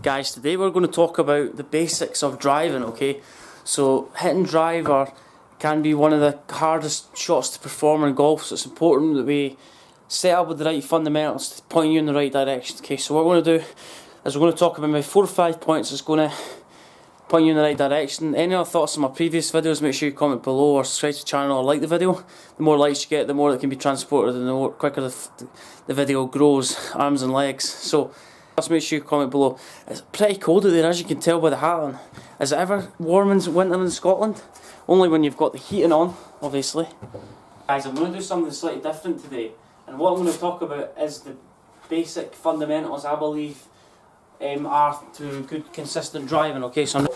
Guys, today we're going to talk about the basics of driving, okay? So hit and drive can be one of the hardest shots to perform in golf, so it's important that we set up with the right fundamentals to point you in the right direction. Okay, so what we're going to do is we're going to talk about maybe 4 or 5 points that's going to point you in the right direction. Any other thoughts on my previous videos, make sure you comment below or subscribe to the channel or like the video. The more likes you get, the more it can be transported and the more quicker the video grows, arms and legs. So just make sure you comment below. It's pretty cold out there, as you can tell by the hat on. Is it ever warm in winter in Scotland? Only when you've got the heating on, obviously. Guys, I'm going to do something slightly different today, and what I'm going to talk about is the basic fundamentals I believe are to good consistent driving. Okay, so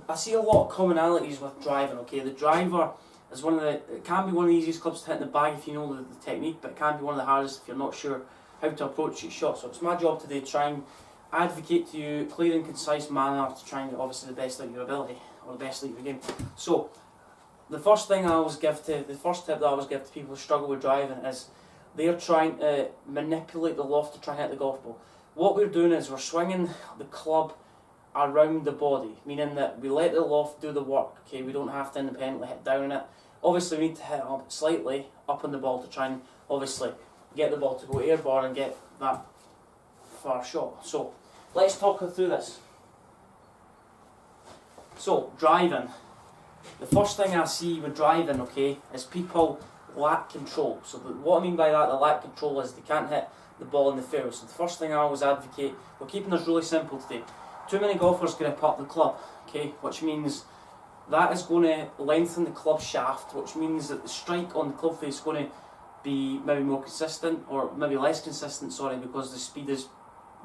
I see a lot of commonalities with driving. Okay, the driver is it can be one of the easiest clubs to hit in the bag if you know the technique, but it can be one of the hardest if you're not sure how to approach each shot. So it's my job today to try and advocate to you clear and concise manner to try and get obviously the best out of your ability or the best out of your game. So the first tip that I always give to people who struggle with driving is they're trying to manipulate the loft to try and hit the golf ball. What we're doing is we're swinging the club around the body, meaning that we let the loft do the work. Okay, we don't have to independently hit down on it. Obviously we need to hit up slightly up on the ball to try and obviously get the ball to go airborne and get that far shot. So let's talk through this. So driving, the first thing I see with driving, okay, is people lack control. So what I mean by that, they lack control, is they can't hit the ball in the fairway. So the first thing I always advocate, we're keeping this really simple today. Too many golfers grip up the club, okay, which means that is going to lengthen the club shaft, which means that the strike on the club face is going to be maybe more consistent, or maybe less consistent, sorry, because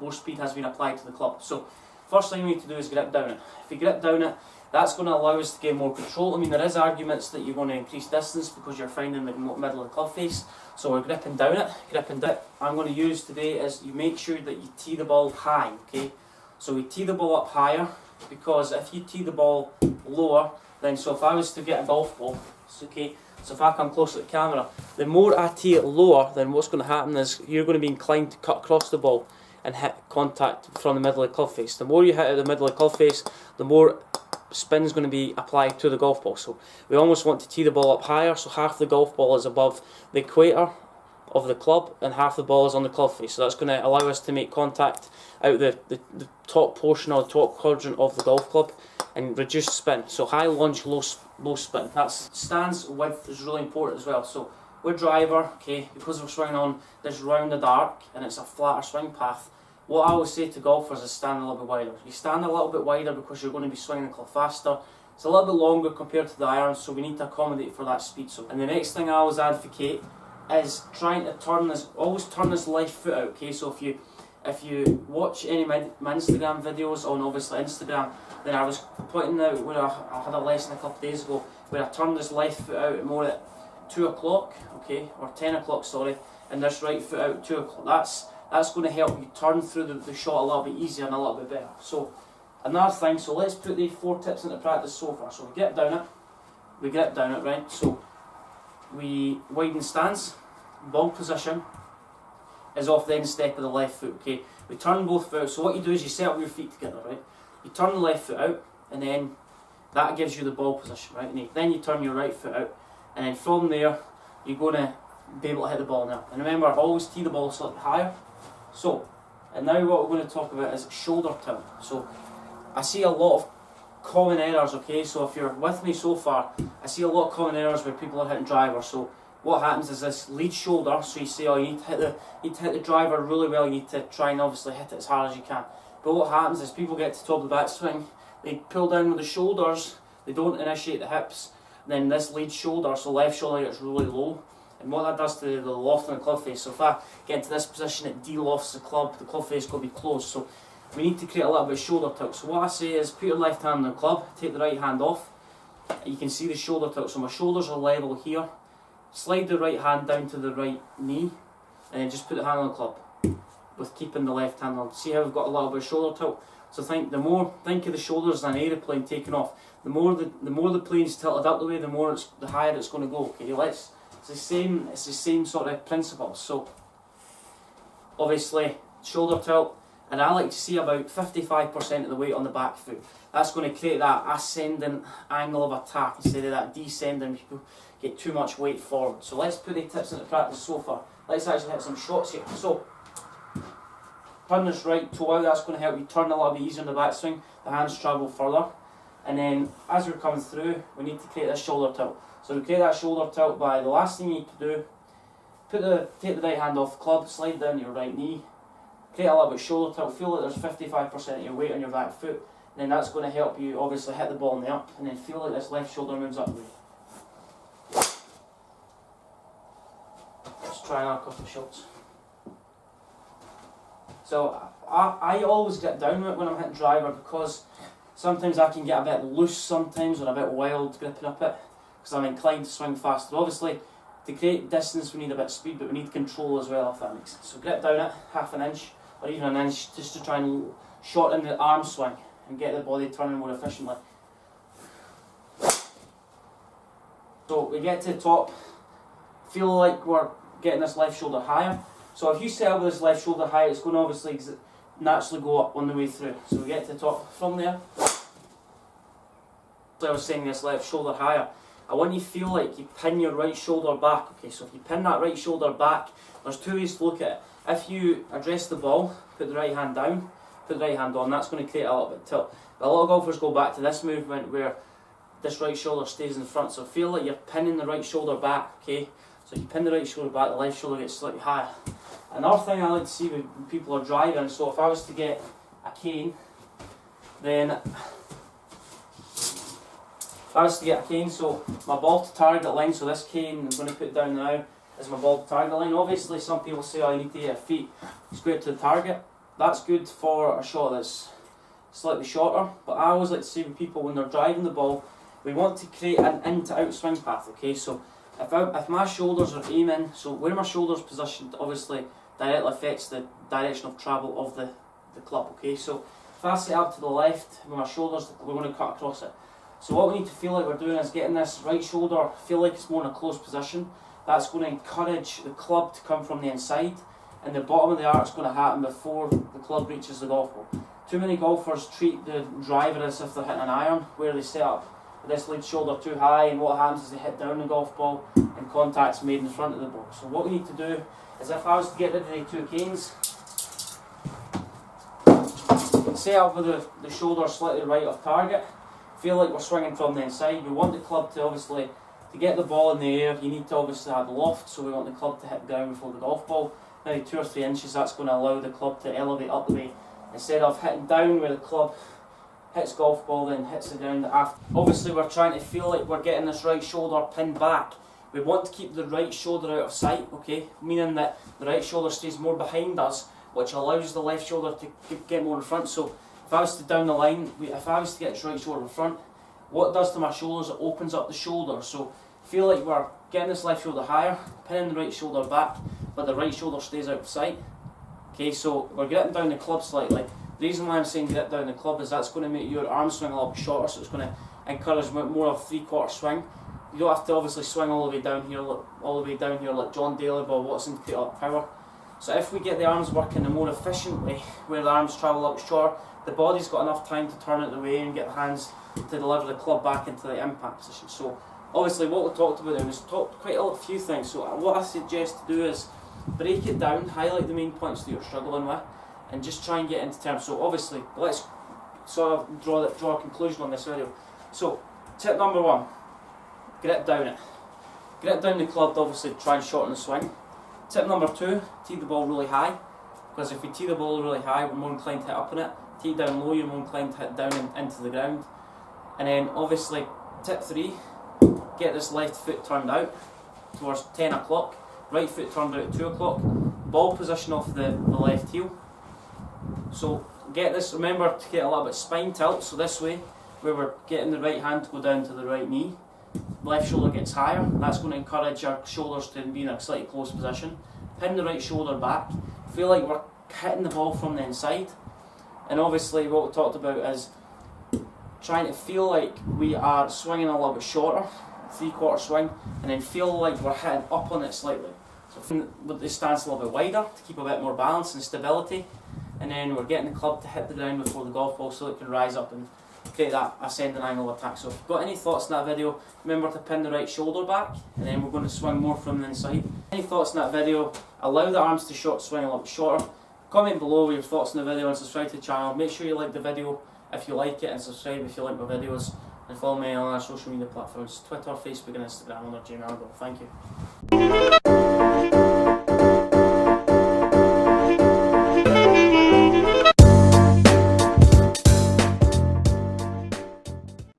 more speed has been applied to the club. So first thing we need to do is grip down it. If you grip down it, that's going to allow us to get more control. I mean, there is arguments that you're going to increase distance because you're finding the middle of the club face. So we're gripping down it, I'm going to use today is you make sure that you tee the ball high, okay? So we tee the ball up higher, because if you tee the ball lower, then so if I was to get a golf ball, okay, so if I come close to the camera, the more I tee it lower, then what's going to happen is you're going to be inclined to cut across the ball and hit contact from the middle of the club face. The more you hit at the middle of the club face, the more spin is going to be applied to the golf ball. So we almost want to tee the ball up higher, so half the golf ball is above the equator of the club and half the ball is on the club face. So that's going to allow us to make contact out the top portion or the top quadrant of the golf club and reduce spin. So high lunge, low spin. That's stance width is really important as well. So with driver, okay, because we're swinging on this round the dark and it's a flatter swing path, what I always say to golfers is stand a little bit wider. You stand a little bit wider because you're going to be swinging the club faster. It's a little bit longer compared to the irons, so we need to accommodate for that speed. So, and the next thing I always advocate is trying to always turn this left foot out. Okay, so if you watch any of my Instagram videos on obviously Instagram, then I was pointing out where I had a lesson a couple of days ago where I turned this left foot out more at 2 o'clock, okay, or 10 o'clock, sorry, and this right foot out at 2 o'clock. That's going to help you turn through the shot a little bit easier and a little bit better. So another thing, so let's put the 4 tips into practice so far. So we grip down it, right? So we widen stance, ball position is off the end step of the left foot, okay? We turn both foot out. So what you do is you set up your feet together, right? You turn the left foot out, and then that gives you the ball position, right? And then you turn your right foot out, and then from there you're going to be able to hit the ball now. And remember, always tee the ball slightly higher. So, and now what we're going to talk about is shoulder tilt. So, I see a lot of common errors, okay? So if you're with me so far, I see a lot of common errors where people are hitting drivers. So what happens is this lead shoulder, so you say, oh, you need to hit the driver really well, you need to try and obviously hit it as hard as you can. But what happens is people get to the top of the backswing, they pull down with the shoulders, they don't initiate the hips, then this lead shoulder, so left shoulder gets really low. And what that does to the loft on the club face, so if I get into this position, it de-lofts the club face is going to be closed. So we need to create a little bit of shoulder tilt. So what I say is put your left hand on the club, take the right hand off. You can see the shoulder tilt, so my shoulders are level here. Slide the right hand down to the right knee, and then just put the hand on the club with keeping the left hand on. See how we've got a little bit of shoulder tilt? So think of the shoulders as an aeroplane taking off. The more the plane's tilted up the way, the higher it's going to go. Okay, it's the same sort of principle. So obviously shoulder tilt, and I like to see about 55% of the weight on the back foot. That's going to create that ascending angle of attack instead of that descending. People get too much weight forward. So let's put the tips into practice so far. Let's actually hit some shots here. So turn this right toe out, that's going to help you turn a little bit easier in the backswing. The hands travel further. And then as we're coming through, we need to create this shoulder tilt. So we create that shoulder tilt by, the last thing you need to do, take the right hand off the club, slide down your right knee, create a little bit of shoulder tilt, feel like there's 55% of your weight on your back foot, and then that's going to help you obviously hit the ball in the up, and then feel like this left shoulder moves up the way. Let's try another couple of shots. So I always get down with it when I'm hitting driver, because sometimes I can get a bit loose sometimes, or a bit wild gripping up it, because I'm inclined to swing faster. Obviously, to create distance we need a bit of speed, but we need control as well, if that makes sense. So grip down it, half an inch, or even an inch, just to try and shorten the arm swing and get the body turning more efficiently. So we get to the top, feel like we're getting this left shoulder higher. So if you set up with this left shoulder high, it's going to obviously naturally go up on the way through. So we get to the top from there. So I was saying this left shoulder higher. I want you to feel like you pin your right shoulder back. Okay, so if you pin that right shoulder back, there's two ways to look at it. If you address the ball, put the right hand down, put the right hand on, that's going to create a little bit of tilt. But a lot of golfers go back to this movement where this right shoulder stays in the front. So feel like you're pinning the right shoulder back, okay? So if you pin the right shoulder back, the left shoulder gets slightly higher. Another thing I like to see when people are driving, so if I was to get a cane, then so my ball to target line, so this cane I'm going to put down now is my ball to target line. Obviously some people say, oh, you need to get your feet squared to the target. That's good for a shot that's slightly shorter, but I always like to say with people when they're driving the ball, we want to create an in to out swing path, okay? So if my shoulders are aiming, so where my shoulders positioned obviously directly affects the direction of travel of the club, okay? So if I set up to the left with my shoulders, we're going to cut across it. So what we need to feel like we're doing is getting this right shoulder, feel like it's more in a closed position. That's going to encourage the club to come from the inside, and the bottom of the arc is going to happen before the club reaches the golf ball. Too many golfers treat the driver as if they're hitting an iron, where they set up with this lead shoulder too high, and what happens is they hit down the golf ball and contact's made in front of the ball. So what we need to do is, if I was to get rid of the two canes, set up with the shoulder slightly right of target, feel like we're swinging from the inside. We want the club to obviously, to get the ball in the air, you need to obviously have loft, so we want the club to hit down before the golf ball. Maybe 2 or 3 inches, that's going to allow the club to elevate up the way, instead of hitting down where the club hits golf ball then hits the ground after. Obviously we're trying to feel like we're getting this right shoulder pinned back. We want to keep the right shoulder out of sight, okay? Meaning that the right shoulder stays more behind us, which allows the left shoulder to get more in front. So if I was to down the line, if I was to get this right shoulder in front, what it does to my shoulders, it opens up the shoulder. So feel like we're getting this left shoulder higher, pinning the right shoulder back, but the right shoulder stays out of sight. Okay, so we're getting down the club slightly. The reason why I'm saying get down the club is that's going to make your arm swing a little bit shorter, so it's going to encourage more of a 3/4 swing. You don't have to obviously swing all the way down here, like John Daly, Bob Watson, to create up power. So if we get the arms working in a more efficient way, where the arms travel up short, the body's got enough time to turn it the way and get the hands to deliver the club back into the impact position. So obviously what we talked about there was quite a few things. So what I suggest to do is break it down, highlight the main points that you're struggling with, and just try and get into terms. So obviously, let's sort of draw a conclusion on this video. So tip number 1, grip down it. Grip down the club to obviously try and shorten the swing. Tip number 2, tee the ball really high, because if we tee the ball really high, we're more inclined to hit up on it. Tee it down low, you're more inclined to hit down into the ground. And then obviously, tip 3, get this left foot turned out towards 10 o'clock, right foot turned out at 2 o'clock, ball position off the left heel. So get this, remember to get a little bit spine tilt, so this way, where we're getting the right hand to go down to the right knee, left shoulder gets higher, that's going to encourage our shoulders to be in a slightly close position. Pin the right shoulder back, feel like we're hitting the ball from the inside, and obviously what we talked about is trying to feel like we are swinging a little bit shorter, 3/4 swing, and then feel like we're hitting up on it slightly. So with the stance a little bit wider to keep a bit more balance and stability. and then we're getting the club to hit the ground before the golf ball so it can rise up and create that ascending angle attack. So if you've got any thoughts in that video, remember to pin the right shoulder back, and then we're going to swing more from the inside. Any thoughts in that video, allow the arms to swing a little bit shorter. Comment below with your thoughts on the video and subscribe to the channel. Make sure you like the video if you like it, and subscribe if you like my videos, and follow me on our social media platforms, Twitter, Facebook and Instagram under Gmail. Thank you.